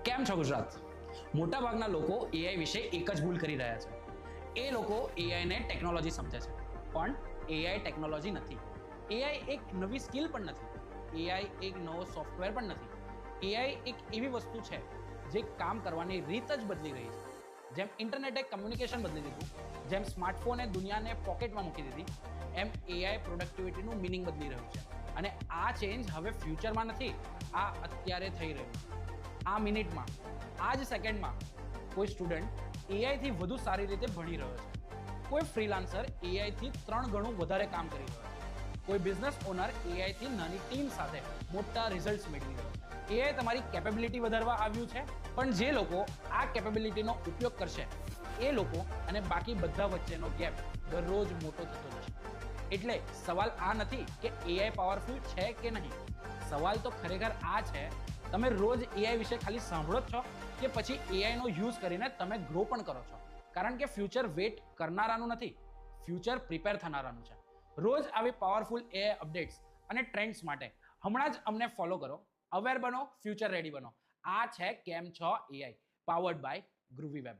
કેમ છો ગુજરાત? મોટાભાગના લોકો એઆઈ વિશે એક જ ભૂલ કરી રહ્યા છે. એ લોકો એઆઈને ટેકનોલોજી સમજે છે, પણ એઆઈ ટેકનોલોજી નથી. એઆઈ એક નવી સ્કિલ પણ નથી. એઆઈ એક નવો સોફ્ટવેર પણ નથી. એઆઈ એક એવી વસ્તુ છે જે કામ કરવાની રીત જ બદલી રહી છે. જેમ ઇન્ટરનેટે કમ્યુનિકેશન બદલી દીધું, જેમ સ્માર્ટફોને દુનિયાને પોકેટમાં મૂકી દીધી, એમ એઆઈ પ્રોડક્ટિવિટીનું મિનિંગ બદલી રહ્યું છે. અને આ ચેન્જ હવે ફ્યુચરમાં નથી, આ અત્યારે થઈ રહ્યું છે. આ મિનિટમાં, આ જ સેકન્ડમાં કોઈ સ્ટુડન્ટ એઆઈથી વધુ સારી રીતે ભણી રહ્યો છે. કોઈ ફ્રીલાન્સર એઆઈથી 3 ગણું વધારે કામ કરી રહ્યો છે. કોઈ બિઝનેસ ઓનર એઆઈથી નાની ટીમ સાથે મોટા રિઝલ્ટ્સ મેળવી રહ્યો છે. એઆઈ તમારી કેપેબિલિટી વધારવા આવ્યું છે, પણ જે લોકો આ કેપેબિલિટીનો ઉપયોગ કરશે એ લોકો અને બાકી બધા વચ્ચેનો ગેપ દરરોજ મોટો થતો જશે. એટલે સવાલ આ નથી કે એઆઈ પાવરફુલ છે કે નહીં. સવાલ તો ખરેખર આ છે, તમે રોજ એઆઈ વિશે ખાલી સાંભળો જ છો કે પછી એઆઈનો યુઝ કરીને તમે ગ્રો પણ કરો છો? કારણ કે ફ્યુચર વેટ કરનારાનું નથી, ફ્યુચર પ્રિપેર થનારાનું છે. રોજ આવી પાવરફુલ એઆઈ અપડેટ્સ અને ટ્રેન્ડ્સ માટે હમણાં જ અમને ફોલો કરો, અવેર બનો, ફ્યુચર રેડી બનો. આ છે કેમ છો એઆઈ, પાવર્ડ બાય ગ્રુવી વેબ.